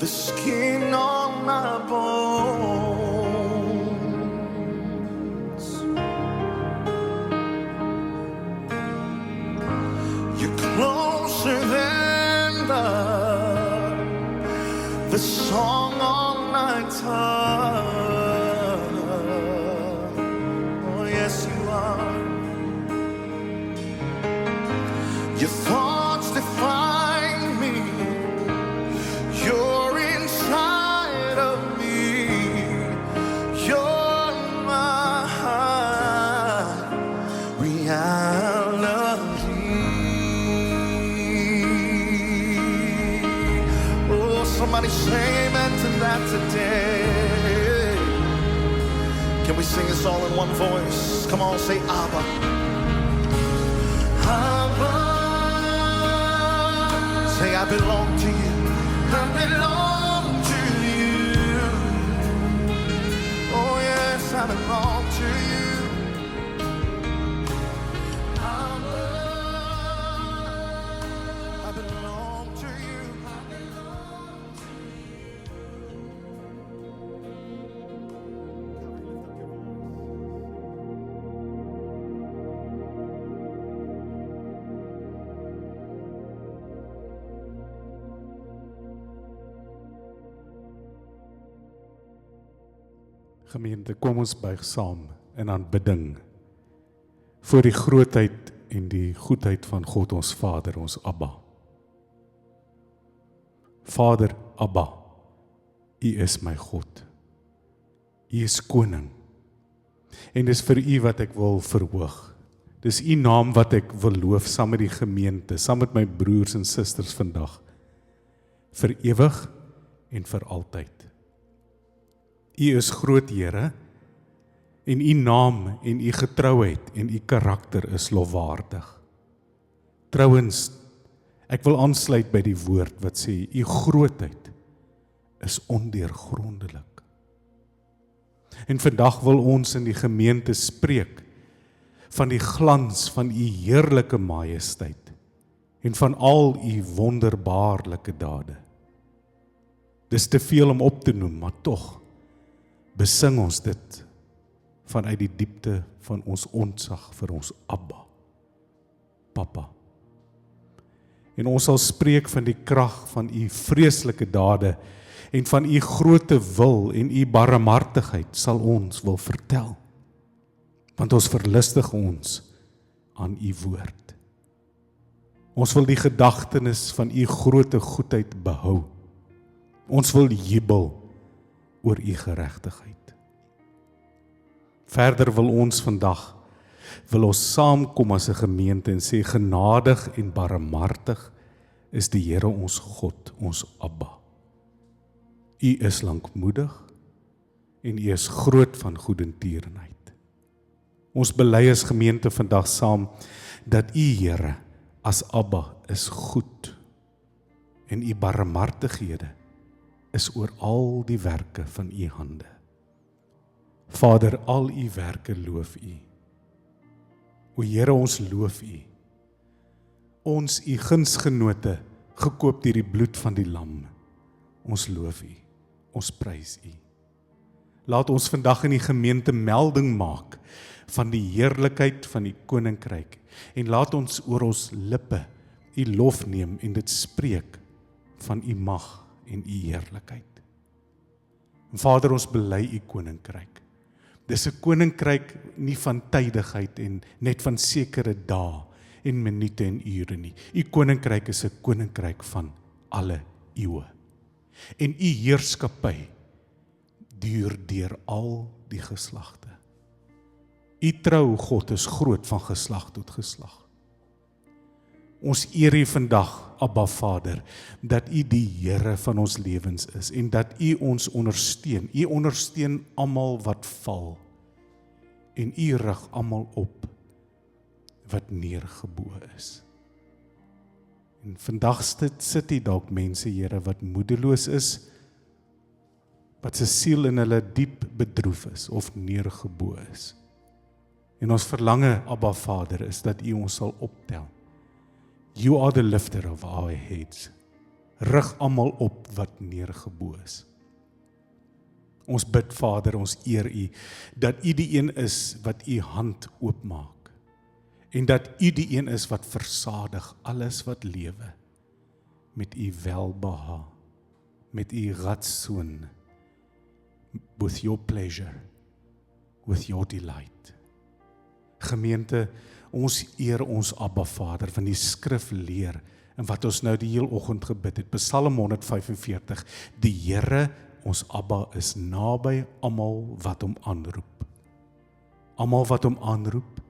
the skin on my bones. You're closer than the song on my tongue. Oh, yes, you are. Your thoughts define me. You're inside of me. You're my reality. Oh, somebody say amen to that today. Can we sing this all in one voice? Come on, say Abba. Abba. Say, I belong to you. I belong to you. Oh yes, I belong to you. I belong to you. Gemeente, kom ons buig saam in aanbidding voor die grootheid en die goedheid van God ons Vader, ons Abba. Vader, Abba, U is my God. U is koning. En dis vir U wat ek wil verhoog. Dis U naam wat ek wil loof saam met die gemeente, saam met my broers en susters vandag. Vir ewig en vir altyd. U is groot, Here, en U naam en U getrouheid en U karakter is lofwaardig. Trouwens, ek wil aansluit by die woord wat sê, U grootheid is ondeurgrondelik. En vandag wil ons in die gemeente spreek van die glans van U heerlike majesteit en van al U wonderbaarlike dade. Dis te veel om op te noem, maar tog besing ons dit vanuit die diepte van ons ontzag vir ons Abba, Papa. En ons sal spreek van die krag van U vreeslike dade en van U groote wil en U barmhartigheid sal ons wil vertel. Want ons verlustig ons aan U woord. Ons wil die gedagtenis van U groote goedheid behou. Ons wil jubel oor U geregtigheid. Verder wil ons vandag, wil ons saamkom as 'n gemeente en sê, genadig en barmhartig is die Here ons God, ons Abba. U is lankmoedig en U is groot van goedertierenheid. Ons bely as gemeente vandag saam, dat U, Here, as Abba is goed en U barmhartighede is oor al die werke van U hande. Vader, al U werke loof U. O Here, ons loof U. Ons U gunsgenote, gekoop deur die bloed van die lam. Ons loof U. Ons prys U. Laat ons vandag in die gemeente melding maak van die heerlikheid van die koninkryk en laat ons oor ons lippe U lof neem en dit spreek van U mag en U heerlikheid. Vader, ons bely U koninkryk. Dis 'n koninkryk nie van tydigheid en net van sekere dae en minute en ure nie. U koninkryk is 'n koninkryk van alle eeue. En U heerskappy duur deur al die geslagte. U trou, God, is groot van geslag tot geslag. Ons eer U vandag, Abba Vader, dat U die Here van ons lewens is en dat U ons ondersteun. U ondersteun almal wat val en U rig almal op wat neergebo is. En vandag sit hier dalk mense, Here, wat moedeloos is, wat se siel in hulle diep bedroef is of neergebo is. En ons verlange, Abba Vader, is dat U ons sal optel. You are the lifter of our heads. rig almal op wat neergebo is. Ons bid, Vader, ons eer U, dat U die een is wat U hand oopmaak, en dat U die een is wat versadig alles wat lewe, met U welbehae, met U ratsoen, with your pleasure, with your delight. Gemeente, ons eer ons Abba Vader, van die skrif leer, en wat ons nou die heel oggend gebid het, Psalm 145, die Here, ons Abba, is naby almal wat hom aanroep. Almal wat hom aanroep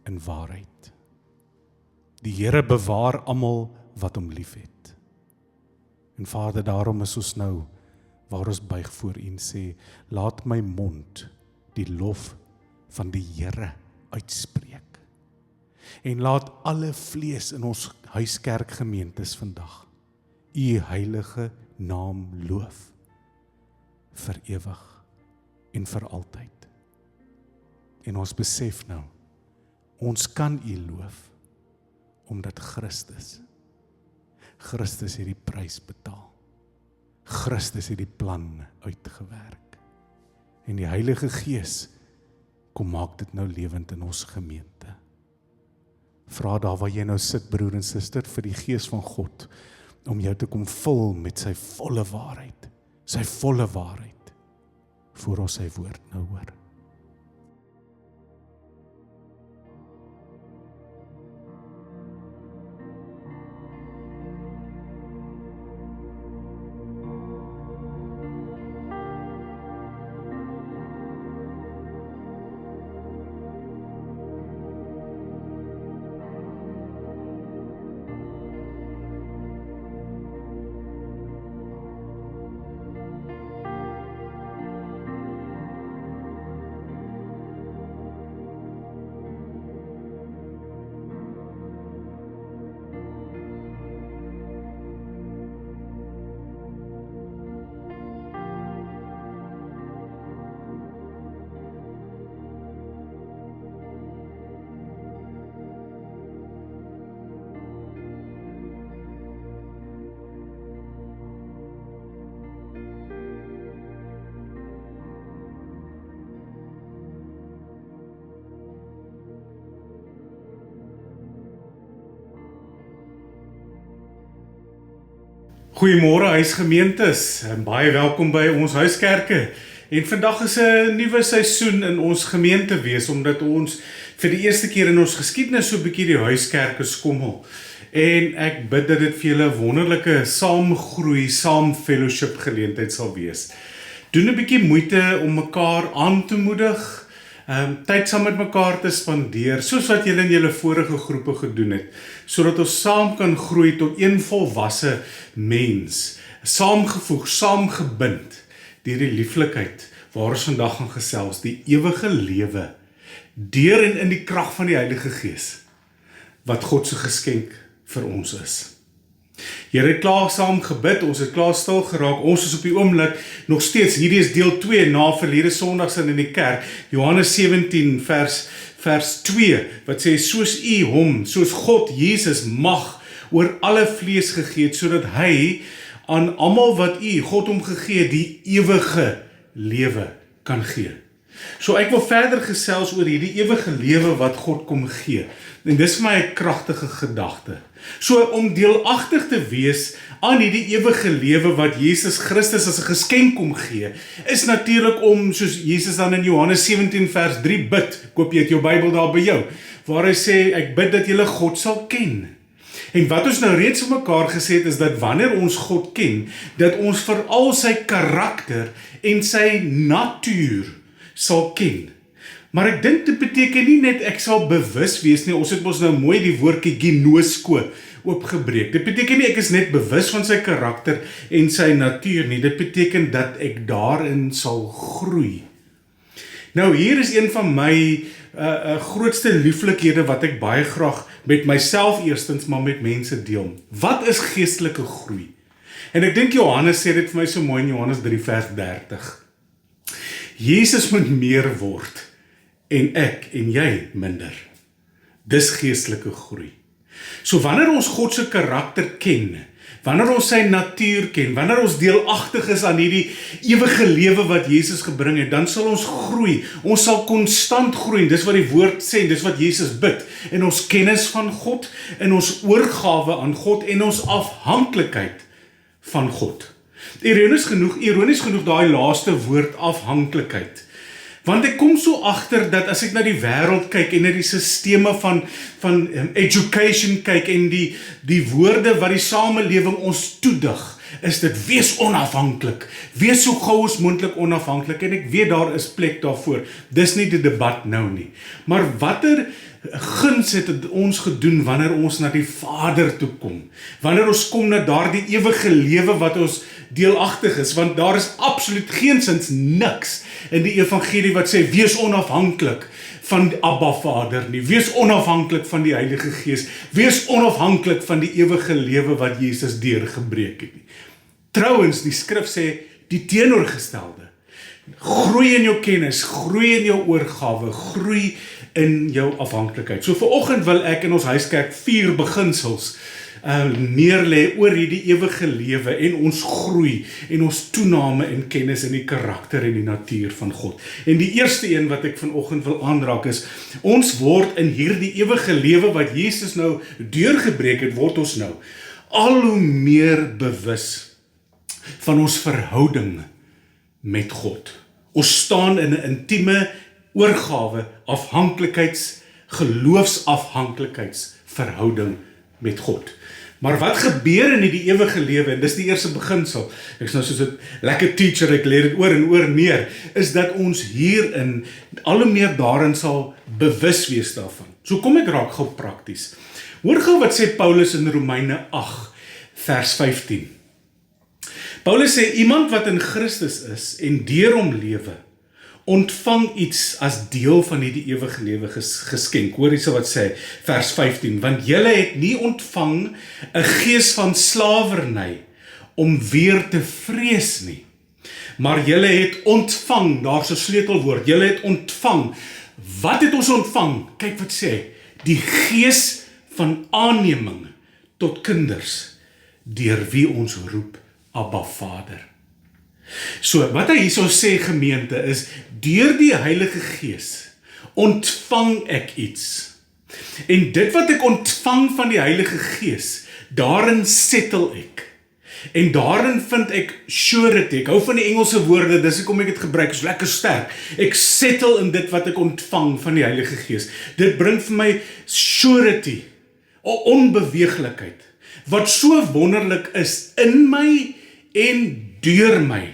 in waarheid. Die Here bewaar almal wat hom liefhet. En Vader, daarom is ons nou, waar ons buig voor U en sê, laat my mond die lof van die Here uitspreek. En laat alle vlees in ons huiskerkgemeentes vandag U heilige naam loof, vir ewig en vir altyd. En ons besef nou, ons kan U loof, omdat Christus het die prys betaal. Christus het die plan uitgewerk. En die Heilige Gees kom maak dit nou lewend in ons gemeente. Vra daar waar jy nou sit, broer en suster, vir die Gees van God, om jou te kom vul met sy volle waarheid, voor ons sy woord nou hoor. Goeiemôre huisgemeentes, en baie welkom by ons huiskerke. En vandag is 'n nuwe seisoen in ons gemeente wees, omdat ons vir die eerste keer in ons geskiedenis so 'n bietjie die huiskerke skommel. En ek bid dat dit vir julle 'n wonderlike saamgroei, saamfellowship geleentheid sal wees. Doen 'n bietjie moeite om mekaar aan te moedig, tyd saam met mekaar te spandeer, soos wat julle in julle vorige groepe gedoen het, sodat ons saam kan groei tot een volwasse mens, saamgevoeg, saamgebind, deur die lieflikheid waar ons vandag gaan gesels, die ewige lewe, deur en in die krag van die Heilige Gees, wat God se geskenk vir ons is. Julle het klaar saam gebid, ons het klaar stil geraak, ons is op die oomblik nog steeds, hierdie is deel 2 na verlede Sondag in die kerk, Johannes 17 vers 2, wat sê, soos U hom, soos God Jesus mag oor alle vlees gegee het, sodat hy aan almal wat God hom gegee het, die ewige lewe kan gee. So ek wil verder gesels oor hierdie ewige lewe wat God kom gee. En dis vir my 'n kragtige gedagte. So om deelagtig te wees aan hierdie ewige lewe wat Jesus Christus as 'n geskenk kom gee, is natuurlik om, soos Jesus dan in Johannes 17 vers 3 bid, koop jy het jou Bybel daar by jou, waar hy sê, ek bid dat julle God sal ken. En wat ons nou reeds vir mekaar gesê het, is dat wanneer ons God ken, dat ons veral sy karakter en sy natuur sal ken. Maar ek dink dit beteken nie net ek sal bewus wees nie, ons het ons nou mooi die woordjie ginosko oopgebreek. Dit beteken nie ek is net bewus van sy karakter en sy natuur nie, dit beteken dat ek daarin sal groei. Nou hier is een van my grootste lieflikhede wat ek baie graag met myself eerstens, maar met mense deel. Wat is geestelike groei? En ek dink Johannes sê dit vir my so mooi in Johannes 3 vers 30. Jesus moet meer word en ek en jy minder. Dis geestelike groei. So wanneer ons God se karakter ken, wanneer ons sy natuur ken, wanneer ons deelagtig is aan hierdie ewige lewe wat Jesus gebring het, dan sal ons groei, ons sal konstant groei, dis wat die woord sê, dis wat Jesus bid, in ons kennis van God, in ons oorgawe aan God, en ons afhanklikheid van God. Ironies genoeg daai laaste woord afhanklikheid. Want ek kom so agter dat as ek na die wêreld kyk en na die sisteme van education kyk en die woorde wat die samelewing ons toedig, is dit wees onafhanklik, wees so gou as moontlik onafhanklik, en ek weet daar is plek daarvoor, dis nie die debat nou nie, maar watter guns het ons gedoen wanneer ons na die Vader toe kom, wanneer ons kom na daardie ewige lewe wat ons deelagtig is, want daar is absoluut geensins niks in die evangelie wat sê, wees onafhanklik van die Abba Vader nie, wees onafhanklik van die Heilige Gees, wees onafhanklik van die ewige lewe wat Jesus deurgebreek het nie. Trouwens, die skrif sê, die teenoorgestelde, groei in jou kennis, groei in jou oorgawe, groei in jou afhanklikheid. So vanoggend wil ek in ons huiskerk 4 beginsels neerlê oor hierdie ewige lewe en ons groei en ons toename in kennis in die karakter en die natuur van God. En die eerste een wat ek vanoggend wil aanraak is, ons word in hierdie ewige lewe wat Jesus nou deurgebreek het, word ons nou al hoe meer bewus van ons verhouding met God. Ons staan in 'n intieme oorgawe, geloofsafhanklikheidsverhouding met God. Maar wat gebeur in die ewige lewe, en dis die eerste beginsel, ek is nou soos 'n lekker teacher, ek leer dit oor en oor meer, is dat ons hierin al hoe meer daarin sal bewus wees daarvan. So kom ek raak gou prakties. Hoor gou wat sê Paulus in Romeine 8, vers 15. Paulus sê, iemand wat in Christus is en deur hom lewe, ontvang iets as deel van hierdie ewige lewe geskenk. Hoor hierso wat sê, vers 15, want julle het nie ontvang 'n gees van slawerny om weer te vrees nie, maar julle het ontvang, daar's 'n sleutelwoord, julle het ontvang. Wat het ons ontvang? Kyk wat sê, die gees van aanneming tot kinders, deur wie ons roep Abba Vader. So, wat hy hierso sê gemeente is, deur die Heilige Gees ontvang ek iets. En dit wat ek ontvang van die Heilige Gees, daarin settle ek. En daarin vind ek surety. Ek hou van die Engelse woorde, dis hoekom ek dit gebruik, is lekker sterk. Ek settle in dit wat ek ontvang van die Heilige Gees. Dit bring vir my surety, onbeweeglikheid, wat so wonderlik is in my en deur my.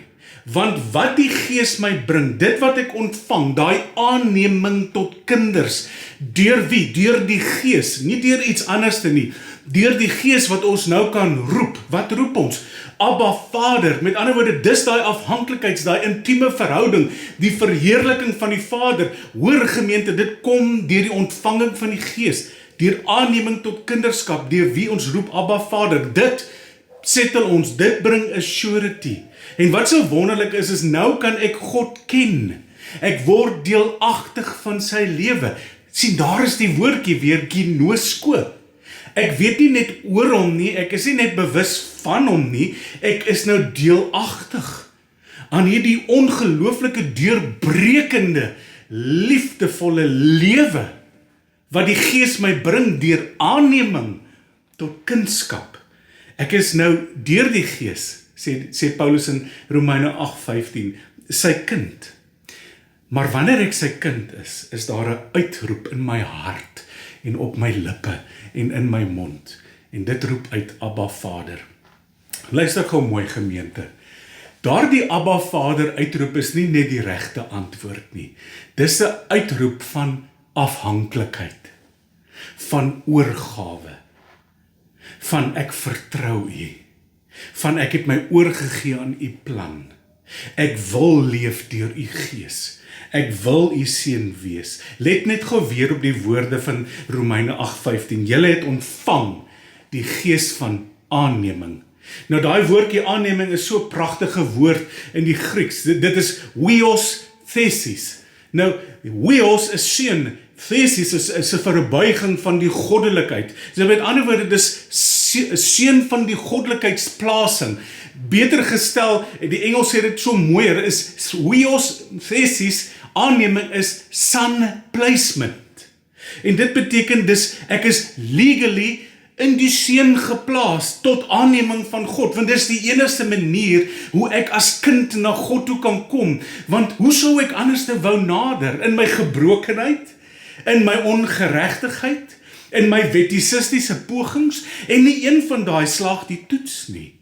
Want wat die Gees my bring, dit wat ek ontvang, daai aanneming tot kinders, deur wie? Deur die Gees, nie deur iets anders nie, deur die Gees wat ons nou kan roep. Wat roep ons? Abba Vader, met ander woorde, dis daai afhanklikheids, daai intieme verhouding, die verheerliking van die Vader. Hoor gemeente, dit kom deur die ontvanging van die Gees, deur aanneming tot kinderskap, deur wie ons roep Abba Vader. Dit settle ons, dit bring 'n surety. En wat so wonderlik is nou kan ek God ken. Ek word deelagtig van sy lewe. Sien, daar is die woordjie weer, ginosko. Ek weet nie net oor hom nie, ek is nie net bewus van hom nie, ek is nou deelagtig aan hierdie ongelooflike deurbrekende, liefdevolle lewe, wat die Gees my bring deur aanneming tot kindskap. Ek is nou deur die Gees, sê Paulus in Romeine 8:15, sy kind. Maar wanneer ek sy kind is daar 'n uitroep in my hart en op my lippe en in my mond. En dit roep uit Abba Vader. Luister gou mooi gemeente. Daardie Abba Vader uitroep is nie net die regte antwoord nie. Dis 'n uitroep van afhanklikheid, van oorgawe, van ek vertrou U, van ek het my oorgegee aan U plan. Ek wil leef deur U Gees. Ek wil U seun wees. Let net gou weer op die woorde van Romeine 8:15. Julle het ontvang die Gees van aanneming. Nou daai woordjie aanneming is so 'n pragtige woord in die Grieks. Dit is huios thesis. Nou huios is seun, thesis is 'n verbuiging van die goddelikheid. So met ander woorde, dis seun van die goddelikheidsplasing. Beter gestel, die Engels sê dit so mooier, is huios thesis, aanneming is son placement. En dit beteken dus, ek is legally in die seun geplaas tot aanneming van God, want dis die enigste manier hoe ek as kind na God toe kan kom, want hoe sou ek anders te wou nader, in my gebrokenheid, in my ongeregtigheid, in my wetisistiese pogings, en nie een van daai slaag die toets nie.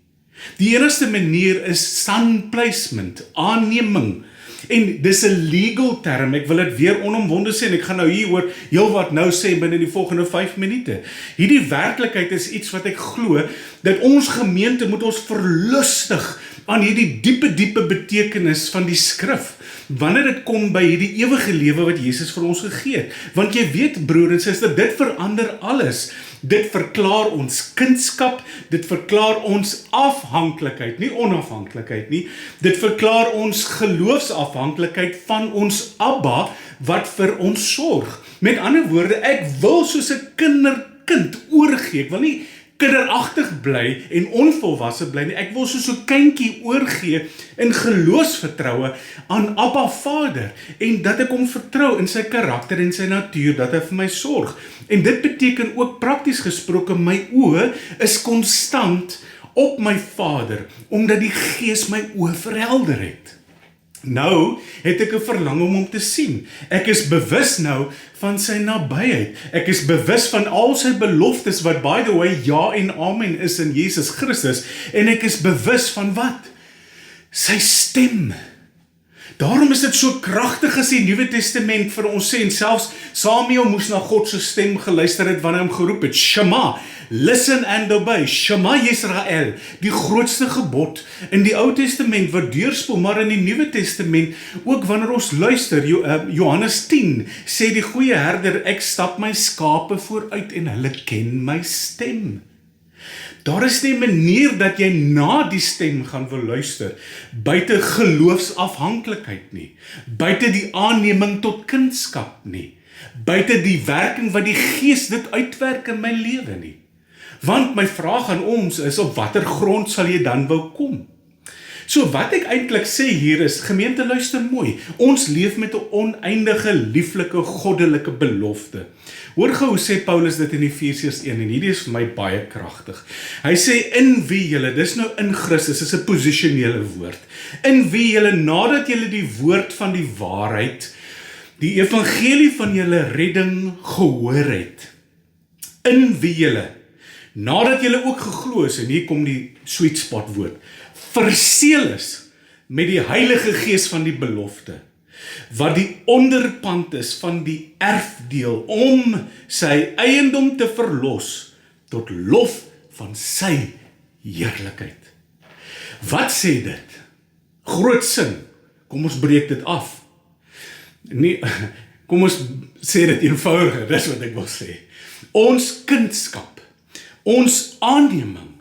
Die enigste manier is son placement, aanneming, en dis 'n legal term, ek wil dit weer onomwonde sê, en ek gaan nou hieroor heel wat nou sê binne die volgende 5 minute. Hierdie werklikheid is iets wat ek glo, dat ons gemeente moet ons verlustig aan hierdie diepe betekenis van die skrif, wanneer dit kom by hierdie ewige lewe wat Jesus vir ons gegee het. Want jy weet, broer en suster, dit verander alles. Dit verklaar ons kindskap, dit verklaar ons afhanklikheid, nie onafhanklikheid nie. Dit verklaar ons geloofsafhanklikheid van ons Abba wat vir ons sorg. Met ander woorde, ek wil soos 'n kinderkind oorgee. Ek wil nie kinderagtig bly en onvolwasse bly nie. Ek wil soos 'n kindjie oorgee in geloofsvertroue aan Abba Vader en dat ek hom vertrou in sy karakter en sy natuur, dat hy vir my sorg. En dit beteken ook prakties gesproke, my oë is konstant op my Vader, omdat die Gees my oë verhelder het. Nou het ek 'n verlang om hom te sien. Ek is bewus nou van sy nabyheid. Ek is bewus van al sy beloftes wat by the way ja en amen is in Jesus Christus. En ek is bewus van wat? Sy stem. Daarom is dit so kragtig as die Nuwe Testament vir ons sê, en selfs Samuel moes na God se stem geluister het wanneer hy hom geroep het. Shema, listen and obey. Shema Yisrael, die grootste gebod in die Ou Testament wat deurspoel, maar in die Nuwe Testament ook wanneer ons luister. Johannes 10 sê die goeie herder, ek stap my skape vooruit en hulle ken my stem. Daar is nie 'n manier dat jy na die stem gaan wil luister, buite geloofsafhanklikheid nie, buite die aanneming tot kindskap nie, buite die werking wat die Gees dit uitwerk in my lewe nie. Want my vraag aan ons is, op watter grond sal jy dan wou kom? So wat ek eintlik sê hier is, gemeente luister mooi, ons leef met 'n oneindige, lieflike, goddelike belofte. Hoor gou hoe sê Paulus dit in Efesiërs 1, en hierdie is vir my baie kragtig. Hy sê, in wie julle, dis nou in Christus, is 'n posisionele woord, in wie julle, nadat julle die woord van die waarheid, die evangelie van julle redding gehoor het, in wie julle, nadat julle ook geglo is, en hier kom die sweet spot woord, verseël is met die Heilige Gees van die belofte, wat die onderpand is van die erfdeel, om sy eiendom te verlos, tot lof van sy heerlikheid. Wat sê dit? Groot sin. Kom ons breek dit af. Nee, kom ons sê dit eenvoudiger, dis wat ek wil sê. Ons kindskap, ons aanneming,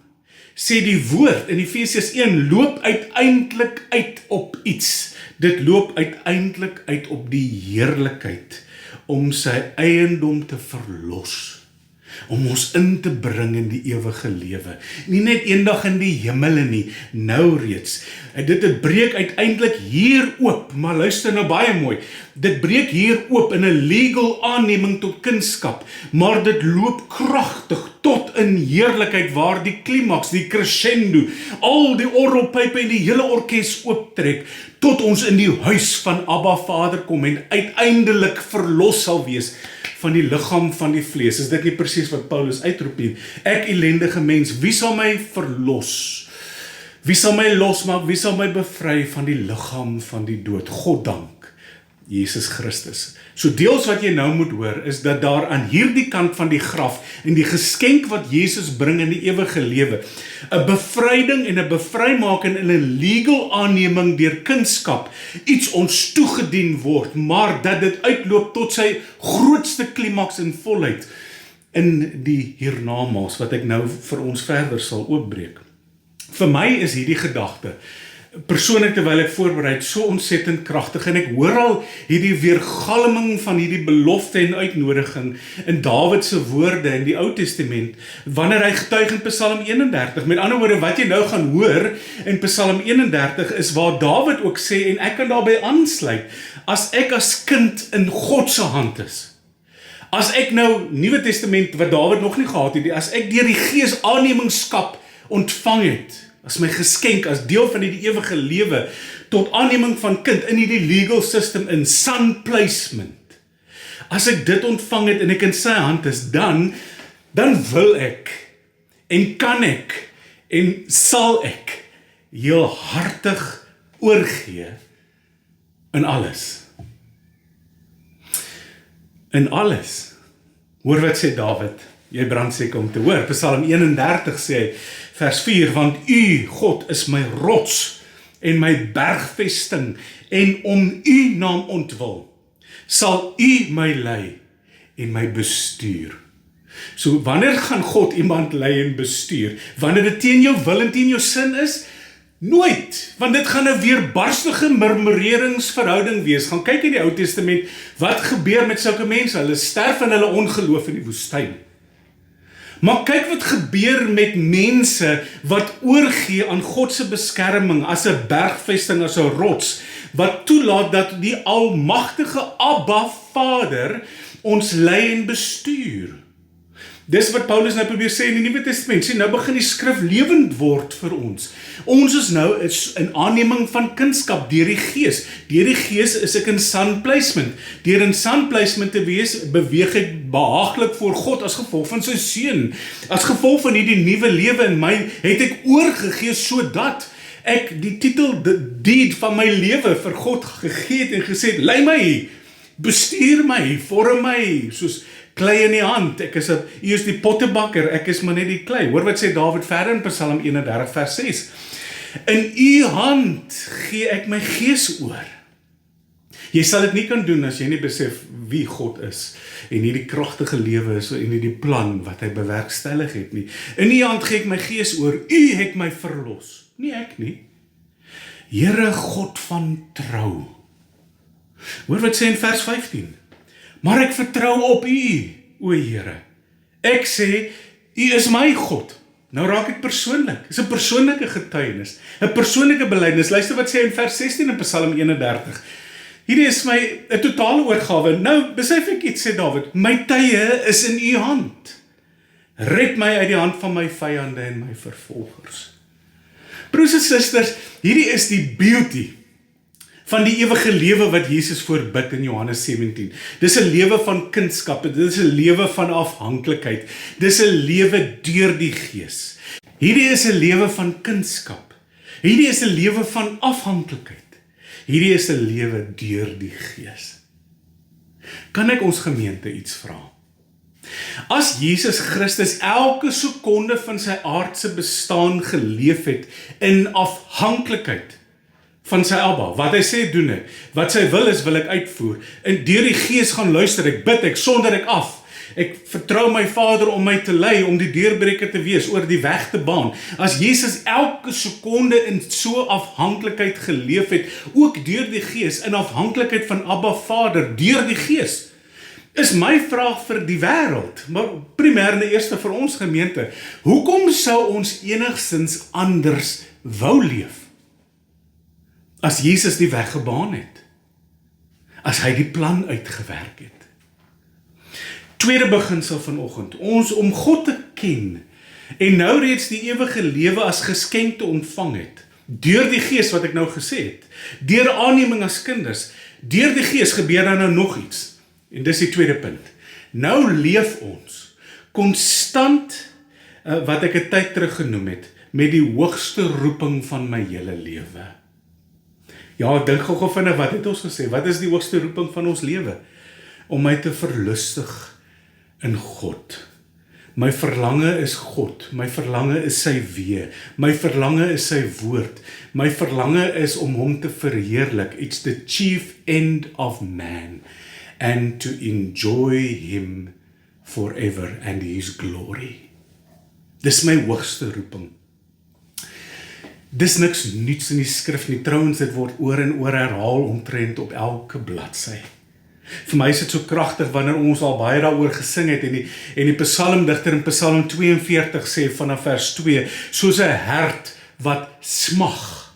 sê die woord in Efesiërs 1, loop uiteindelik uit op iets. Dit loop uiteindelik uit op die heerlikheid, om sy eiendom te verlos, om ons in te bring in die ewige lewe. Nie net eendag in die hemele nie, nou reeds. Dit breek uiteindelik hier oop, maar luister nou baie mooi, dit breek hier oop in 'n legal aanneming tot kindskap, maar dit loop kragtig tot in heerlikheid waar die klimaks, die crescendo, al die orgelpype en die hele orkes ooptrek, tot ons in die huis van Abba Vader kom en uiteindelik verlos sal wees van die liggaam van die vlees. Is dit nie presies wat Paulus uitroep hier? Ek elendige mens, wie sal my verlos? Wie sal my losmaak? Wie sal my bevry van die liggaam van die dood? God dank, Jesus Christus. So deels wat jy nou moet hoor, is dat daar aan hierdie kant van die graf, en die geskenk wat Jesus bring in die ewige lewe, 'n bevryding en 'n bevrymaking in 'n legal aanneming deur kindskap, iets ons toegedien word, maar dat dit uitloop tot sy grootste klimaks in volheid, in die hiernamaals, wat ek nou vir ons verder sal oopbreek. Vir my is hierdie gedagte persoonlik terwyl ek voorberei, so ontsettend kragtig, en ek hoor al hierdie weergalming van hierdie belofte en uitnodiging in Dawid se woorde in die Ou Testament, wanneer hy getuig in Psalm 31. Met ander woorde, wat jy nou gaan hoor in Psalm 31 is waar Dawid ook sê, en ek kan daarbey aansluit, as ek as kind in God se hand is, as ek nou, Nuwe Testament wat Dawid nog nie gehad het, as ek deur die Gees aannemingskap ontvang het, as my geskenk, as deel van die ewige lewe, tot aanneming van kind in die legal system, in son placement. As ek dit ontvang het en ek in sy hand is, dan wil ek, en kan ek, en sal ek, heel hartig oorgee in alles. In alles. Hoor wat sê Dawid, jy brand seker om te hoor, Psalm 31 sê hy, vers 4, want U, God, is my rots en my bergvesting, en om U naam ontwil, sal U my lei en my bestuur. So, wanneer gaan God iemand lei en bestuur? Wanneer dit teen jou wil en teen jou sin is? Nooit, want dit gaan 'n weerbarstige murmureringsverhouding wees. Gaan kyk in die Ou Testament, wat gebeur met sulke mense? Hulle sterf in hulle ongeloof in die woestyn. Maar kyk wat gebeur met mense wat oorgee aan God se beskerming as 'n bergvesting, as 'n rots, wat toelaat dat die almagtige Abba Vader ons lei en bestuur. Dis wat Paulus nou probeer sê in die Nuwe Testament. Sien, nou begin die skrif lewend word vir ons. Ons is nou in aanneming van kindskap deur die Gees. Deur die Gees is ek in son placement. Deur in son placement te wees, beweeg ek behaaglik voor God as gevolg van sy seun. As gevolg van hierdie nuwe lewe in my, het ek oorgegee sodat ek die titel, die deed van my lewe vir God gegee het en gesê, lei my, bestuur my, vorm my, soos klei in die hand, U is die pottebakker, ek is maar net die klei. Hoor wat sê Dawid verder in Psalm 31 vers 6. In U hand gee ek my gees oor. Jy sal dit nie kan doen as jy nie besef wie God is, en nie die kragtige lewe is, en nie die plan wat hy bewerkstellig het nie. In U hand gee ek my gees oor, U het my verlos. Nie ek nie. Here God van trou. Hoor wat sê in vers 15. Maar ek vertrou op U, o Here. Ek sê, U is my God. Nou raak dit persoonlik. Dit is 'n persoonlike getuienis, 'n persoonlike belydenis. Luister wat sê in vers 16 in Psalm 31. Hierdie is my 'n totale oorgawe. Nou besef ek iets, sê Dawid, my tye is in U hand. Red my uit die hand van my vyande en my vervolgers. Broers en susters, hierdie is die beauty van die ewige lewe wat Jesus voorbid in Johannes 17. Dis 'n lewe van kindskap, dis 'n lewe van afhanklikheid, dis 'n lewe deur die Gees. Hierdie is 'n lewe van kindskap. Hierdie is 'n lewe van afhanklikheid. Hierdie is 'n lewe deur die Gees. Kan ek ons gemeente iets vra? As Jesus Christus elke sekonde van sy aardse bestaan geleef het in afhanklikheid van sy Abba, wat hy sê doen ek, wat sy wil is, wil ek uitvoer, en deur die Gees gaan luister, ek bid, ek sonder ek af, ek vertrou my Vader om my te lei, om die deurbreker te wees, oor die weg te baan. As Jesus elke sekonde in so afhanklikheid geleef het, ook deur die Gees, in afhanklikheid van Abba Vader, deur die Gees, is my vraag vir die wêreld, maar primêr en eerste vir ons gemeente, hoekom sou ons enigstens anders wou leef? As Jesus die weg gebaan het, as hy die plan uitgewerk het. Tweede beginsel vanoggend, ons om God te ken, en nou reeds die ewige lewe as geskenk te ontvang het, deur die Gees wat ek nou gesê het, deur aanneming as kinders, deur die Gees gebeur dan nou nog iets, en dis die tweede punt. Nou leef ons konstant, wat ek 'n tyd terug genoem het, met die hoogste roeping van my hele lewe. Ja, dink gou vinnig, wat het ons gesê? Wat is die hoogste roeping van ons lewe? Om my te verlustig in God. My verlange is God, my verlange is sy weë, my verlange is sy woord, my verlange is om hom te verheerlik. It's the chief end of man, and to enjoy him forever and his glory. Dis my hoogste roeping. Dis niks nuuts in die skrif nie. Trouwens, dit word oor en oor herhaal omtrent op elke bladsy. Vir my is dit so kragtig wanneer ons al baie daaroor gesing het en die psalmdigter in Psalm 42 sê vanaf vers 2, soos 'n hert wat smag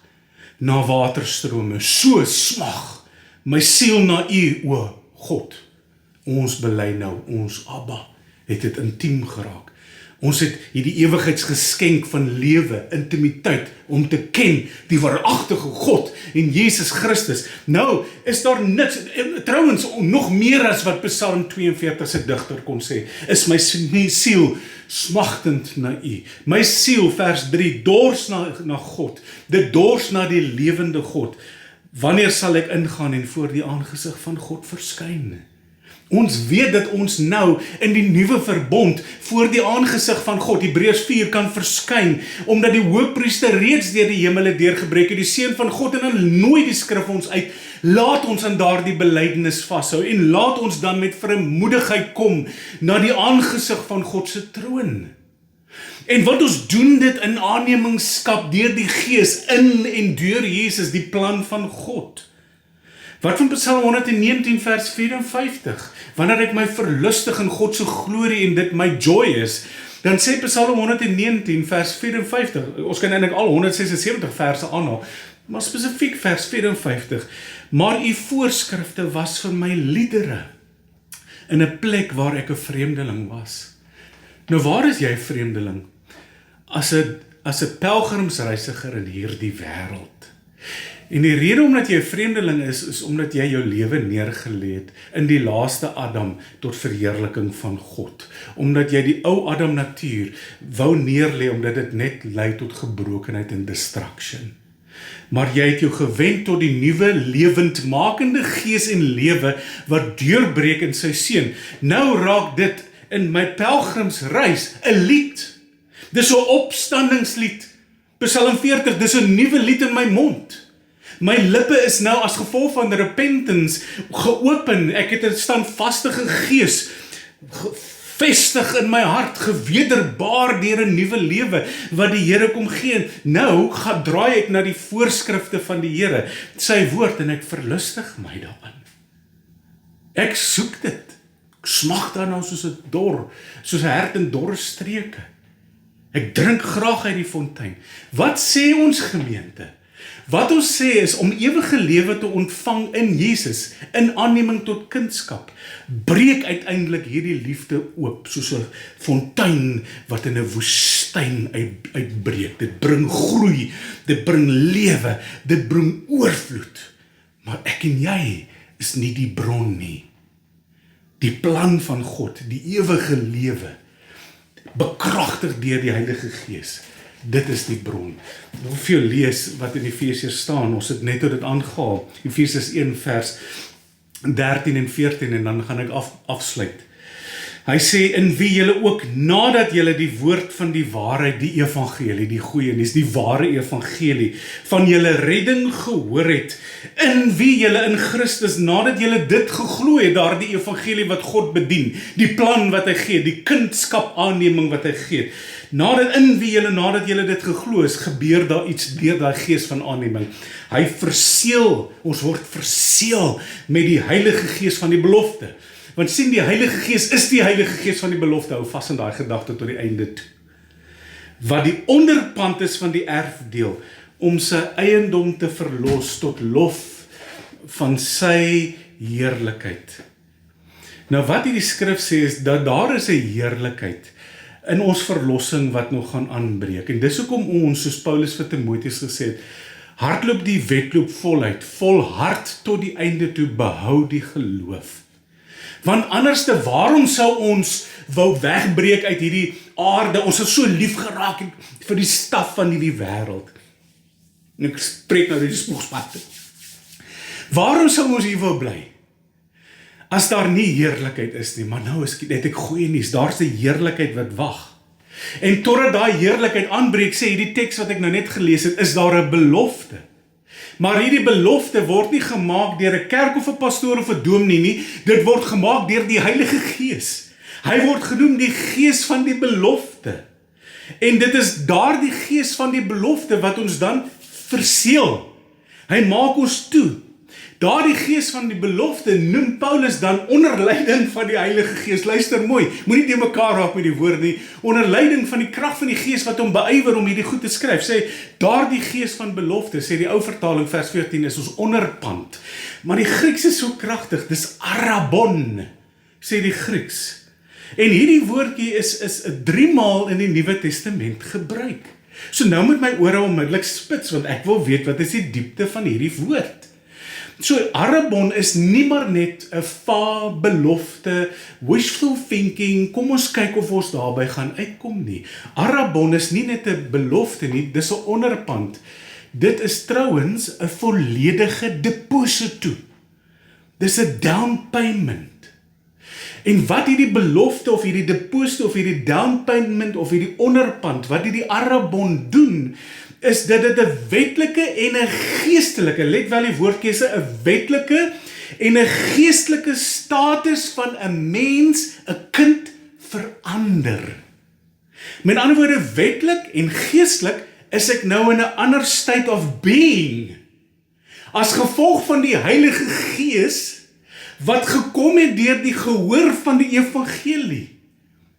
na waterstrome, so smag my siel na U, o God. Ons bely nou, ons Abba, het dit intiem geraak. Ons het hierdie ewigheidsgeskenk van lewe, intimiteit, om te ken die waaragtige God en Jesus Christus. Nou, is daar niks, trouwens, nog meer as wat Psalm 42 se digter kon sê, is my siel smagtend na U. My siel, vers 3, dors na God, dit dors na die lewende God. Wanneer sal ek ingaan en voor die aangesig van God verskyn? Ons weet dat ons nou in die nuwe verbond voor die aangesig van God, Hebreërs 4, kan verskyn, omdat die hoëpriester reeds deur die hemele deurgebreek het, die Seun van God, en dan nooi die skrif ons uit, laat ons aan daardie belydenis vashou, en laat ons dan met vrymoedigheid kom na die aangesig van God se troon. En wat ons doen dit in aannemingskap deur die Gees, in en deur Jesus, die plan van God. Wat van Psalm 119 vers 54? Wanneer ek my verlustig in God se glorie en dit my joy is, dan sê Psalm 119 vers 54, ons kan eintlik al 176 verse aanhaal, maar spesifiek vers 54, maar U voorskrifte was vir my liedere, in 'n plek waar ek 'n vreemdeling was. Nou waar is jy vreemdeling? As 'n pelgrimsreisiger in hierdie wêreld. En die rede omdat jy 'n vreemdeling is omdat jy jou lewe neergelê het in die laaste Adam tot verheerliking van God. Omdat jy die ou Adam natuur wou neerlê omdat dit net lei tot gebrokenheid en destruction. Maar jy het jou gewend tot die nuwe lewendmakende Gees en lewe wat deurbreek in sy Seun. Nou raak dit in my pelgrimsreis 'n lied. Dis 'n opstandingslied. Psalm 40, dis 'n nuwe lied in my mond. My lippe is nou as gevolg van repentance geopen. Ek het 'n standvastige gees gevestig in my hart, gewederbaar deur 'n nuwe lewe wat die Here kom gee. Nou gaan draai ek na die voorskrifte van die Here, sy woord, en ek verlustig my daarin. Ek soek dit. Ek smag daarna soos 'n hert in dorre streke. Ek drink graag uit die fontein. Wat sê ons gemeente? Wat ons sê is om ewige lewe te ontvang in Jesus, in aanneming tot kindskap, breek uiteindelik hierdie liefde oop, soos 'n fontein wat in 'n woestyn uitbreek. Dit bring groei, dit bring lewe, dit bring oorvloed. Maar ek en jy is nie die bron nie. Die plan van God, die ewige lewe, bekragtig deur die Heilige Gees. Dit is die bron. Ek wil vir jou lees wat in Efesiërs staan. Ons het net dit aangehaal. Efesiërs 1 vers 13 en 14 en dan gaan ek afsluit. Hy sê, in wie julle ook nadat julle die woord van die waarheid, die evangelie, die goeie nuus, die ware evangelie, van julle redding gehoor het, in wie julle in Christus, nadat julle dit geglo het, daar die evangelie wat God bedien, die plan wat hy gee, die kindskap aanneming wat hy gee, nadat julle dit geglo is, gebeur daar iets deur daai gees van aanneming. Hy verseël, ons word verseël met die Heilige Gees van die belofte. Want sien, die Heilige Gees is die Heilige Gees van die belofte, hou vas in daai gedagte tot die einde toe. Wat die onderpand is van die erfdeel, om sy eiendom te verlos tot lof van sy heerlikheid. Nou wat hierdie skrif sê is, dat daar is 'n heerlikheid in ons verlossing wat nog gaan aanbreek. En dis hoekom ons, soos Paulus vir Timoteus gesê het, hardloop die wedloop voluit, volhard tot die einde toe, behou die geloof. Want anderste, waarom sou ons wou wegbreek uit hierdie aarde? Ons is so lief geraak vir die staf van hierdie wêreld. En ek spreek nou die spoegspad. Waarom sou ons hier wou bly? As daar nie heerlikheid is nie, maar nou het ek goeie nuus, daar's 'n heerlikheid wat wag. En totdat daai heerlikheid aanbreek, sê hierdie teks wat ek nou net gelees het, is daar 'n belofte. Maar hierdie belofte word nie gemaak deur 'n kerk of 'n pastoor of 'n dominee nie, dit word gemaak deur die Heilige Gees. Hy word genoem die Gees van die belofte. En dit is daardie gees van die belofte wat ons dan verseël. Hy maak ons toe. Daardie gees van die belofte noem Paulus dan onder leiding van die Heilige Gees. Luister mooi, moenie te mekaar raak met die woord nie. Onder leiding van die krag van die Gees wat hom beywer om hierdie goed te skryf. Sê, daardie gees van belofte, sê die ou vertaling vers 14, is ons onderpand. Maar die Grieks is so kragtig, dis arabon, sê die Grieks. En hierdie woordjie is 3 maal in die Nuwe Testament gebruik. So nou moet my ore onmiddellik spits, want ek wil weet wat is die diepte van hierdie woord. So arabon is nie maar net 'n belofte, wishful thinking, kom ons kyk of ons daarby gaan uitkom nie. Arabon is nie net 'n belofte nie, dis 'n onderpand. Dit is trouwens 'n volledige deposito. Dis 'n down payment. En wat hierdie belofte of hierdie deposito of hierdie down payment of hierdie onderpand, wat hierdie arabon doen, is dat dit 'n wetlike en 'n geestelike, let wel die woordkeuse, 'n wetlike en 'n geestelike status van 'n mens, 'n kind verander. Met ander woorde, wetlik en geestelik is ek nou in 'n ander state of being. As gevolg van die Heilige Gees wat gekom het deur die gehoor van die evangelie,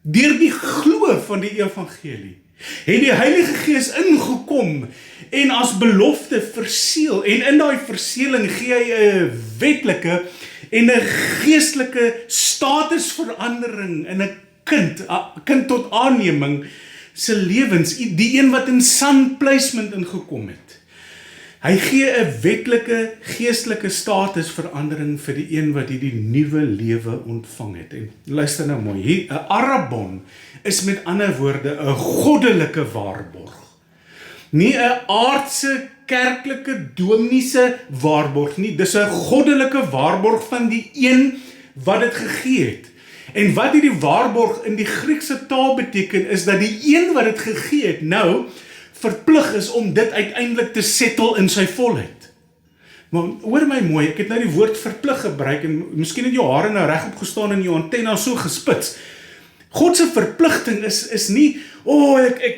deur die glo van die evangelie, het die Heilige Gees ingekom en as belofte verseël, en in daai verseëling gee hy 'n wetlike en 'n geestelike statusverandering in 'n kind tot aanneming se lewens, die een wat in son placement ingekom het. Hy gee 'n wetlike geestelike statusverandering vir die een wat hierdie nuwe lewe ontvang het. En luister nou mooi, hier 'n arabon is met ander woorde 'n goddelike waarborg. Nie 'n aardse, kerklike, domiese waarborg nie, dis 'n goddelike waarborg van die een wat dit gegee het. En wat hierdie waarborg in die Griekse taal beteken, is dat die een wat dit gegee het, nou verplig is om dit uiteindelik te settle in sy volheid. Maar hoor my mooi, ek het nou die woord verplig gebruik, en miskien het jou hare nou reg opgestaan en jou antenne so gespits. God se verpligting is nie,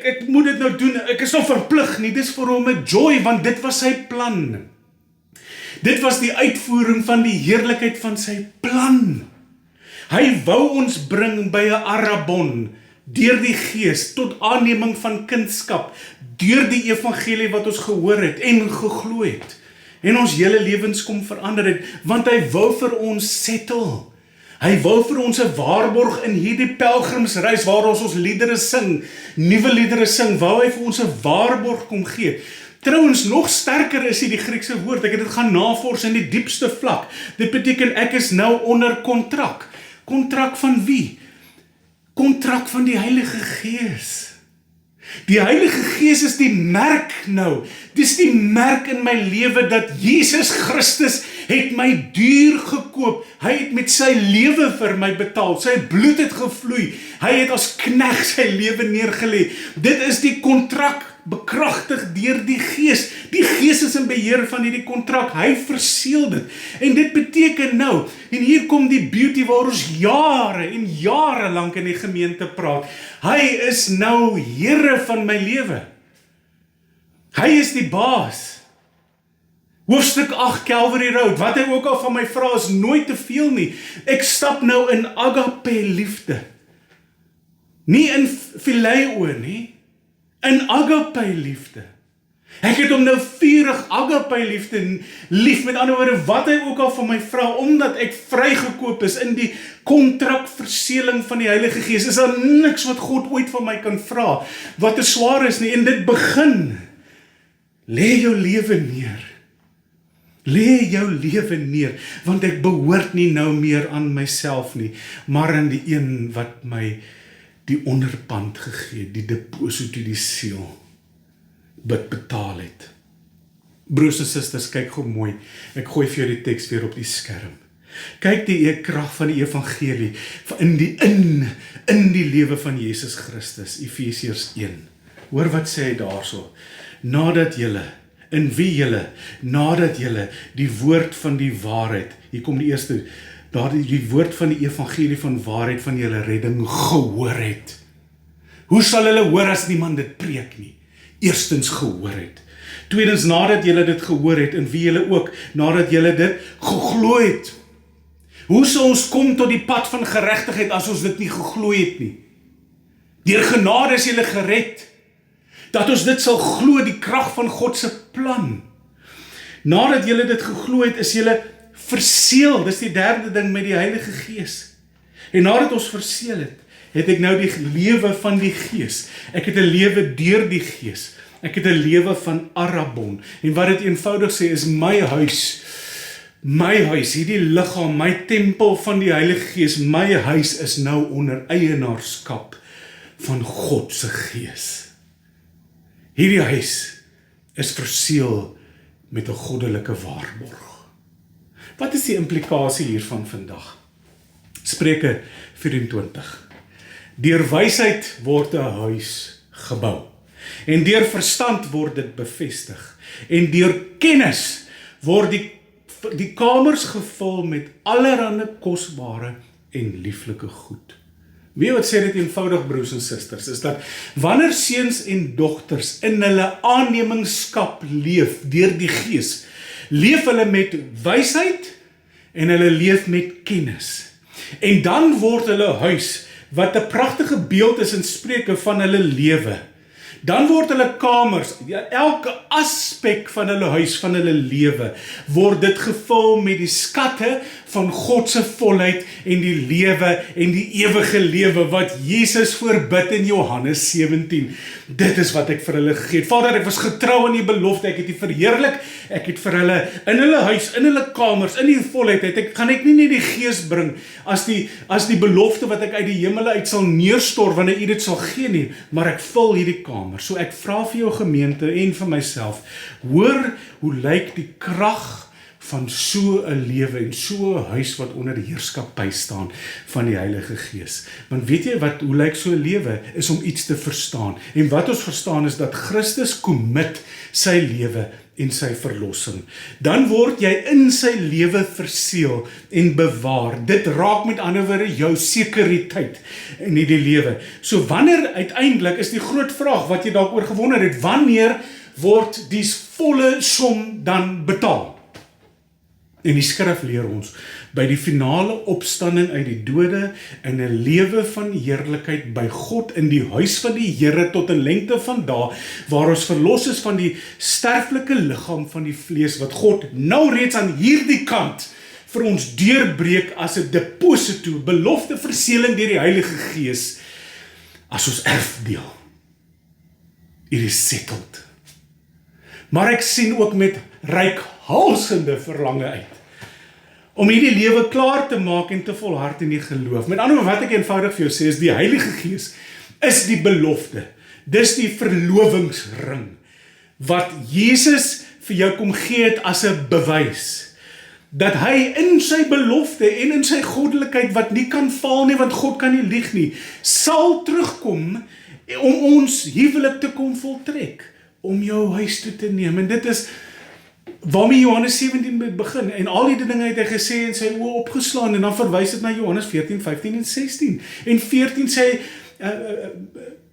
ek moet dit nou doen, ek is nou verplig nie, dis vir hom 'n joy, want dit was sy plan. Dit was die uitvoering van die heerlikheid van sy plan. Hy wou ons bring by 'n arabon, deur die Gees, tot aanneming van kindskap, deur die evangelie wat ons gehoor het en geglo het, en ons hele lewens kom verander het, want hy wou vir ons settle. Hy wou vir ons 'n waarborg in hierdie pelgrimsreis waar ons liedere sing, nuwe liedere sing, wou hy vir ons 'n waarborg kom gee. Trouwens, nog sterker is die Griekse woord, ek het dit gaan navors in die diepste vlak. Dit beteken ek is nou onder kontrak. Kontrak van wie? Kontrak van die Heilige Gees. Die Heilige Gees is die merk nou. Dis die merk in my lewe dat Jesus Christus het my duur gekoop. Hy het met sy lewe vir my betaal. Sy bloed het gevloei. Hy het as knegt sy lewe neergelê. Dit is die kontrak, bekragtig deur die Gees. Die Gees is in beheer van hierdie kontrak. Hy verseël dit. En dit beteken nou, en hier kom die beauty waar ons jare en jare lank in die gemeente praat. Hy is nou Here van my lewe. Hy is die baas. Hoofstuk 8 Calvary Road, wat hy ook al van my vra is nooit te veel nie. Ek stap nou in agape liefde. Nie in phileo nie. In agape liefde. Ek het hom nou vurig agape liefde lief, met ander woorde, wat hy ook al van my vra, omdat ek vrygekoop is in die kontrakverseeling van die Heilige Gees, is daar niks wat God ooit van my kan vra, wat te swaar is nie, en dit begin. Lê jou lewe neer. Lê jou lewe neer, want ek behoort nie nou meer aan myself nie, maar aan die een wat my die onderpand gegee, die deposito, die siel, wat betaal het. Broers en susters, kyk gou mooi, ek gooi vir jou die teks weer op die skerm. Kyk die krag van die evangelie, in die lewe van Jesus Christus, Efesiërs 1. Hoor wat sê hy daarso, nadat julle die woord van die waarheid, hier kom die eerste, die woord van die evangelie van waarheid van julle redding gehoor het. Hoe sal hulle hoor as niemand dit preek nie? Eerstens gehoor het. Tweedens, nadat julle dit gehoor het, en wie julle ook, nadat julle dit geglo het. Hoe sal ons kom tot die pad van geregtigheid as ons dit nie geglo het nie? Deur genade is julle gered. Dat ons dit sal glo, die krag van God se plan. Nadat julle dit geglo het, is julle verseël. Dis die derde ding met die Heilige Gees. En nadat ons verseël het, het ek nou die lewe van die Gees. Ek het 'n lewe deur die Gees. Ek het 'n lewe van Arabon. En wat dit eenvoudig sê is my huis, hierdie liggaam, my tempel van die Heilige Gees, my huis is nou onder eienaarskap van God se Gees. Hierdie huis is verseël met 'n goddelike waarborg. Wat is die implikasie hiervan vandag? Spreuke 24. Deur wysheid word 'n huis gebou. En deur verstand word dit bevestig. En deur kennis word die kamers gevul met allerlei kosbare en lieflike goed. Weet wat sê dit eenvoudig, broers en susters, is dat wanneer seuns en dogters in hulle aannemingskap leef deur die Gees, leef hulle met wysheid en hulle leef met kennis. En dan word hulle huis, wat 'n pragtige beeld is in Spreuke van hulle lewe. Dan word hulle kamers, elke aspek van hulle huis, van hulle lewe, word dit gevul met die skatte van God se volheid en die lewe en die ewige lewe wat Jesus voorbid in Johannes 17. Dit is wat ek vir hulle gegee het. Vader, ek was getrou aan die belofte, ek het die verheerlik, ek het vir hulle in hulle huis, in hulle kamers, in die volheid, gaan ek nie net die Gees bring as die belofte wat ek uit die hemele uit sal neerstort wanneer U dit sal gee nie, maar ek vul hierdie kamer. So ek vra vir jou gemeente en vir myself, hoor hoe lyk die krag van so 'n lewe en so 'n huis wat onder die heerskappy staan van die Heilige Gees. Want weet jy wat, hoe lyk so 'n lewe? Is om iets te verstaan. En wat ons verstaan is dat Christus commit sy lewe en sy verlossing. Dan word jy in sy lewe verseël en bewaar. Dit raak met ander woorde jou sekuriteit in die lewe. So wanneer uiteindelik is die groot vraag wat jy dalk oor gewonder het, wanneer word die volle som dan betaal? En die skrif leer ons, by die finale opstanding uit die dode, in 'n lewe van heerlikheid by God in die huis van die Here tot 'n lengte van dae, waar ons verlos is van die sterflike liggaam van die vlees, wat God nou reeds aan hierdie kant vir ons deurbreek as 'n deposito, belofte verseëling deur die Heilige Gees, as ons erfdeel. It is settled. Maar ek sien ook met reikhalsende verlange uit om hierdie lewe klaar te maak en te volhard in die geloof. Met ander woorde, wat ek eenvoudig vir jou sê, is die Heilige Gees is die belofte. Dis die verlovingsring wat Jesus vir jou kom gee het as 'n bewys dat hy in sy belofte en in sy goddelikheid wat nie kan faal nie, want God kan nie lieg nie, sal terugkom om ons huwelik te kom voltrek, om jou huis toe te neem. En dit is waarmee Johannes 17 begin, en al die dinge het hy gesê en sy oë opgeslaan, en dan verwys dit na Johannes 14, 15 en 16. En 14 sê,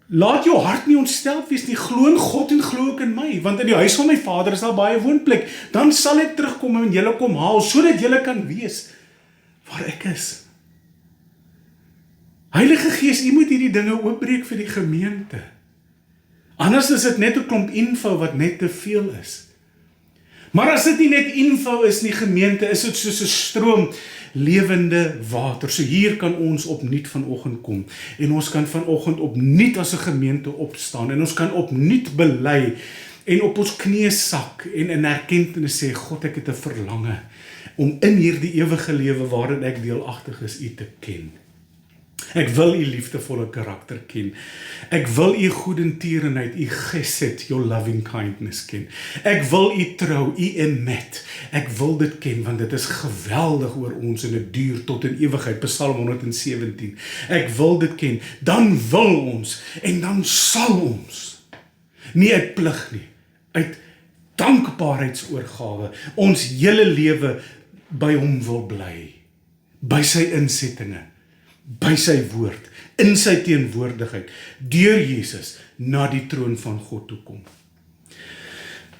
laat jou hart nie ontsteld wees nie, glo in God en glo ook in my, want in die huis van my Vader is daar baie woonplek, dan sal ek terugkom en julle kom haal, sodat julle kan wees waar ek is. Heilige Gees, U moet hierdie dinge oopbreek vir die gemeente. Anders is dit net 'n klomp info wat net te veel is. Maar as dit nie net info is nie, gemeente, is dit soos 'n stroom lewende water. So hier kan ons opnuut vanoggend kom, en ons kan vanoggend opnuut as 'n gemeente opstaan, en ons kan opnuut bely, en op ons knieë sak, en in erkenning sê, God, ek het 'n verlange, om in hierdie ewige lewe waarin ek deelagtig is, U te ken. Ek wil U liefdevolle karakter ken. Ek wil U goedertierenheid, U gesed, your loving kindness ken. Ek wil U trou, U emet. Ek wil dit ken, want dit is geweldig oor ons en dit duur tot in ewigheid. Psalm 117. Ek wil dit ken. Dan wil ons en dan sal ons. Nie uit plig nie, uit dankbaarheidsoorgawe, ons hele lewe by Hom wil bly. By sy insettinge. by sy woord, in sy teenwoordigheid, deur Jesus, na die troon van God toe kom.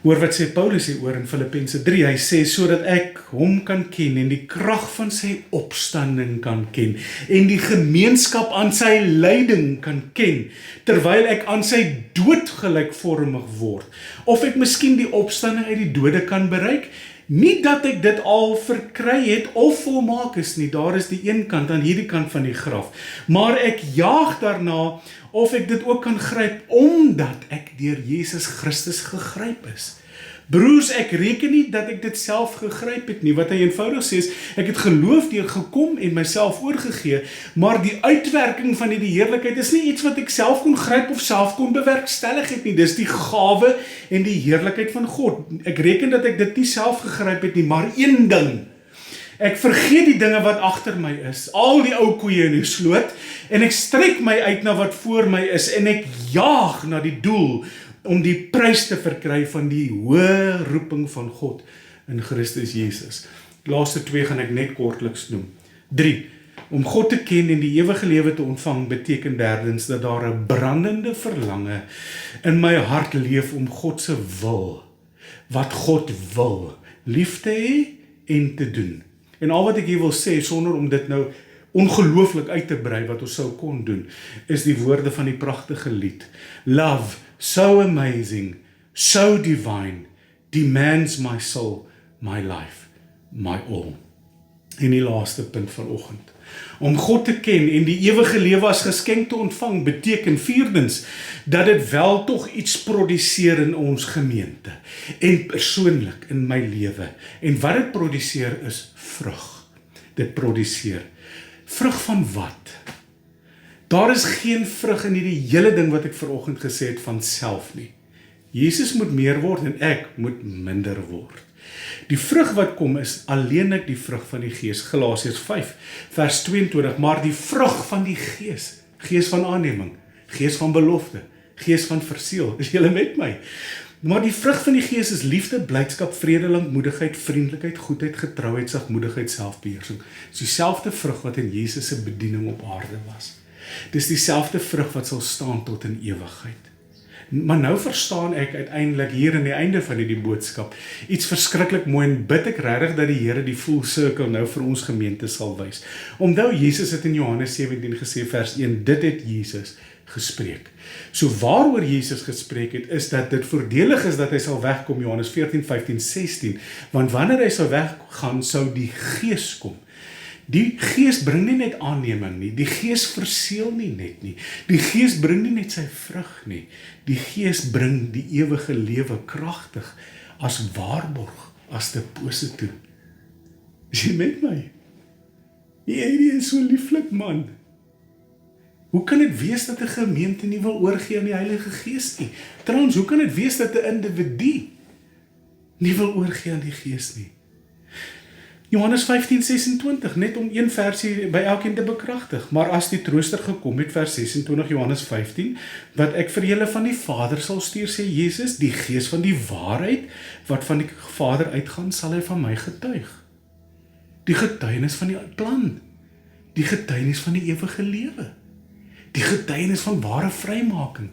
Hoor wat sê Paulus hieroor in Filippense 3, hy sê, sodat ek hom kan ken en die krag van sy opstanding kan ken en die gemeenskap aan sy lyding kan ken, terwyl ek aan sy dood gelykvormig word, of ek miskien die opstanding uit die dode kan bereik, nie dat ek dit al verkry het of volmaak is nie, daar is die een kant aan hierdie kant van die graf, maar ek jaag daarna, of ek dit ook kan gryp, omdat ek deur Jesus Christus gegryp is. Broers, ek reken nie dat ek dit self gegryp het nie, wat hy eenvoudig sê is, ek het geloof deur gekom en myself oorgegee, maar die uitwerking van die heerlikheid is nie iets wat ek self kon gryp of self kon bewerkstellig het nie, dis die gawe en die heerlikheid van God. Ek reken dat ek dit nie self gegryp het nie, maar een ding, ek vergeet die dinge wat agter my is, al die ou koeie in die sloot, en ek strek my uit na wat voor my is, en ek jaag na die doel, om die prys te verkry van die hoë roeping van God in Christus Jesus. Die laaste 2 gaan ek net kortliks noem. 3. Om God te ken en die ewige lewe te ontvang beteken derdens dat daar 'n brandende verlange in my hart leef om God se wil, wat God wil, lief te hê en te doen. En al wat ek hier wil sê, sonder om dit nou ongelooflik uit te brei wat ons sou kon doen, is die woorde van die pragtige lied. Love, so amazing, so divine, demands my soul, my life, my all. En die laaste punt vanoggend. Om God te ken en die ewige lewe as geskenk te ontvang, beteken vierdens, dat dit wel tog iets produseer in ons gemeente, en persoonlik in my lewe. En wat dit produseer is vrug. Dit produseer. Vrug van wat? Daar is geen vrug in hierdie hele ding wat ek vanoggend gesê het van self nie. Jesus moet meer word en ek moet minder word. Die vrug wat kom is alleenlik die vrug van die Gees. Galasiërs 5 vers 22, maar die vrug van die Gees, Gees van aanneming, Gees van belofte, Gees van verseël, is julle met my? Maar die vrug van die Gees is liefde, blydskap, vrede, lankmoedigheid, vriendelikheid, goedheid, getrouheid, sagmoedigheid, selfbeheersing. Dis dieselfde vrug wat in Jesus se bediening op aarde was. Dis dieselfde vrug wat sal staan tot in ewigheid. Maar nou verstaan ek uiteindelik hier in die einde van die boodskap iets verskriklik mooi en bid ek regtig dat die Here die full circle nou vir ons gemeente sal wys. Onthou Jesus het in Johannes 17 gesê vers 1, dit het Jesus gespreek. So waaroor Jesus gespreek het, is dat dit voordelig is dat hy sal wegkom, Johannes 14, 15, 16, want wanneer hy sal weggaan, sou die Gees kom. Die Gees bring nie net aanneming nie, die Gees verseël nie net nie, die Gees bring nie net sy vrug nie, die Gees bring die ewige lewe kragtig as waarborg, as deposito. Is jy met my? Hierdie is so lieflik, man. Hoe kan dit wees dat 'n gemeente nie wil oorgee aan die Heilige Gees nie? Trouwens, hoe kan dit wees dat 'n individu nie wil oorgee aan die Gees nie? Johannes 15:26, net om een versie by elkeen te bekragtig. Maar as die Trooster gekom het, vers 26 Johannes 15, wat ek vir julle van die Vader sal stuur, sê Jesus, die Gees van die waarheid, wat van die Vader uitgaan, sal hy van my getuig. Die getuienis van die plan, die getuienis van die ewige lewe, die getuienis van ware vrymaking,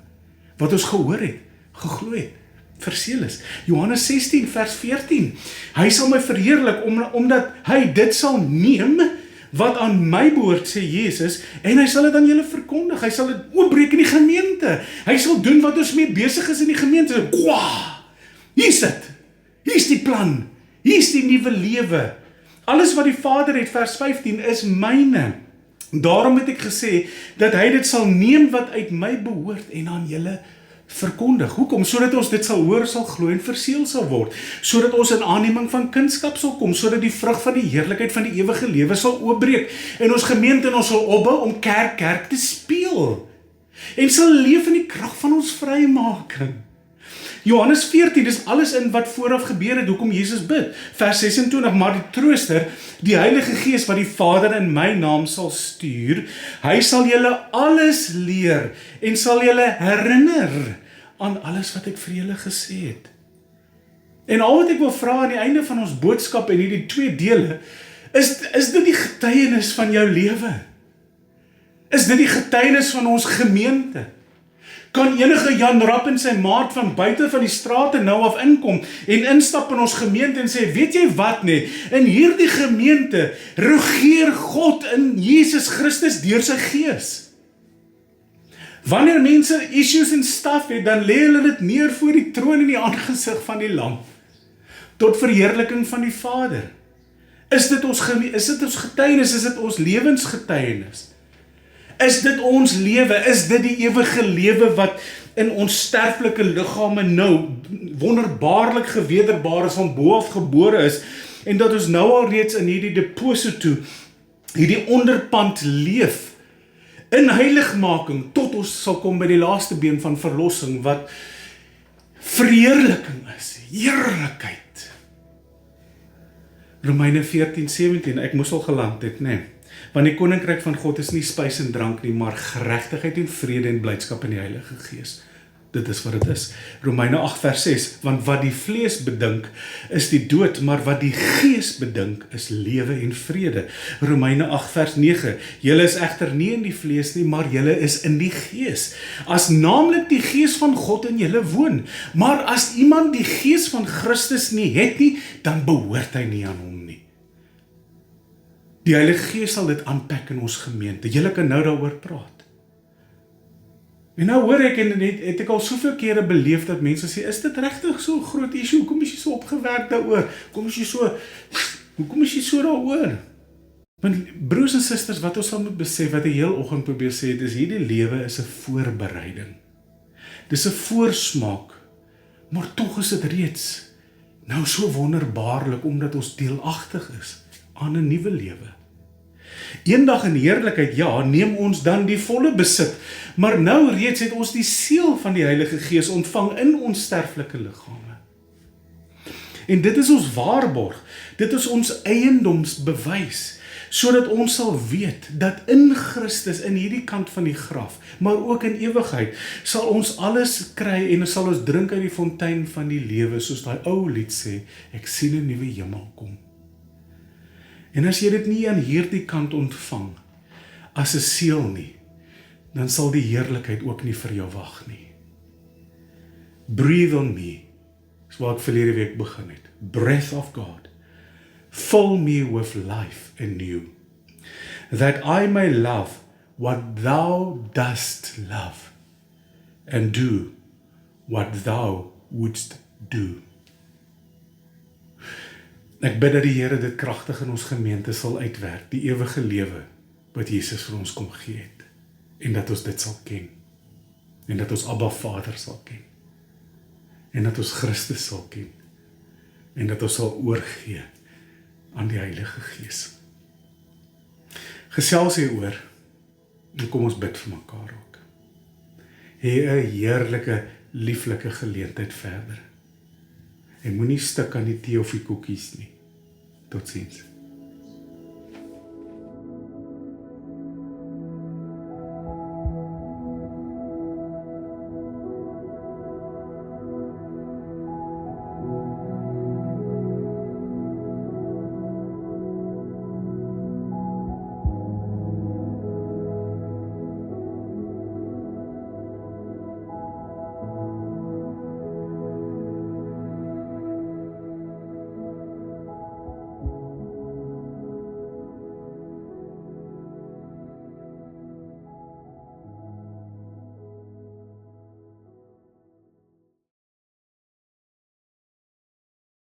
wat ons gehoor het, geglo het, verseël is. Johannes 16 vers 14, hy sal my verheerlik, omdat hy dit sal neem, wat aan my behoort, sê Jesus, en hy sal dit aan julle verkondig, hy sal dit oopbreek in die gemeente, hy sal doen wat ons mee besig is in die gemeente, hier is dit, hier is die plan, hier is die nuwe lewe, alles wat die Vader het, vers 15, is myne. Daarom het ek gesê, dat hy dit sal neem wat uit my behoort, en aan julle verkondig. Hoekom? Sodat ons dit sal hoor, sal glo en verseël sal word. Sodat ons in aanneming van kindskap sal kom, sodat die vrug van die heerlikheid van die ewige lewe sal oopbreek, en ons gemeente en ons sal opbou om kerk te speel, en sal leef in die krag van ons vrymaking. Johannes 14, dis alles in wat vooraf gebeur het, hoekom Jesus bid. Vers 26, maar die Trooster, die Heilige Gees wat die Vader in my naam sal stuur, hy sal julle alles leer, en sal julle herinner aan alles wat ek vir julle gesê het. En al wat ek wil vra aan die einde van ons boodskap en hierdie 2 dele, is dit die getuienis van jou lewe? Is dit die getuienis van ons gemeente? Kan enige Jan Rapp en sy maat van buite van die strate nou af inkom en instap in ons gemeente en sê, weet jy wat nie, in hierdie gemeente regeer God in Jesus Christus deur sy gees. Wanneer mense issues en stuff het, dan lê hulle dit neer voor die troon in die aangesig van die Lam, tot verheerliking van die Vader. Is dit ons getuienis, is dit ons lewensgetuienis? Is dit ons lewe? Is dit die ewige lewe wat in ons sterflike liggame nou wonderbaarlik gewederbaar is, van bo af gebore is, en dat ons nou al reeds in hierdie deposito, hierdie onderpand leef, in heiligmaking, tot ons sal kom by die laaste been van verlossing, wat verheerliking is, heerlikheid. Romeine 14:17, ek moes al geland het, nee. Want die koninkryk van God is nie spys en drank nie, maar geregtigheid en vrede en blydskap in die Heilige Gees. Dit is wat dit is. Romeine 8:6, want wat die vlees bedink is die dood, maar wat die Gees bedink is lewe en vrede. Romeine 8:9, julle is egter nie in die vlees nie, maar julle is in die Gees. As naamlik die Gees van God in julle woon. Maar as iemand die Gees van Christus nie het nie, dan behoort hy nie aan hom nie. Die Heilige Gees sal dit aanpak in ons gemeente. Julle kan nou daaroor praat. En nou hoor ek, en het ek al soveel kere beleef dat mense sê, is dit regtig so groot issue? Hoekom is jy so opgewerk daaroor? Hoekom is jy so daaroor? Want broers en susters, wat ons sal moet besef, wat die heel oggend probeer sê, is hierdie lewe is 'n voorbereiding. Dis 'n voorsmaak, maar tog is dit reeds nou so wonderbaarlik, omdat ons deelagtig is aan 'n nuwe lewe. Eendag in heerlikheid, ja, neem ons dan die volle besit, maar nou reeds het ons die seël van die Heilige Gees ontvang in ons sterflike liggame. En dit is ons waarborg, dit is ons eiendomsbewys, sodat ons sal weet, dat in Christus, in hierdie kant van die graf, maar ook in ewigheid, sal ons alles kry, en sal ons drink uit die fontein van die lewe, soos daai ou lied sê, ek sien 'n nuwe hemel kom. En as jy dit nie aan hierdie kant ontvang, as 'n seël nie, dan sal die heerlikheid ook nie vir jou wag nie. Breathe on me, is waar ek verlede week begin het. Breath of God, fill me with life anew, that I may love what thou dost love, and do what thou wouldst do. Ek bid dat die Here dit kragtig in ons gemeente sal uitwerk, die ewige lewe wat Jesus vir ons kom gee het, en dat ons dit sal ken, en dat ons Abba Vader sal ken, en dat ons Christus sal ken, en dat ons sal oorgee aan die Heilige Gees. Gesels hieroor, en kom ons bid vir mekaar ook. Hê 'n heerlike, lieflike geleentheid verder. En moenie stik aan die tee of die koekies nie. Totsiens.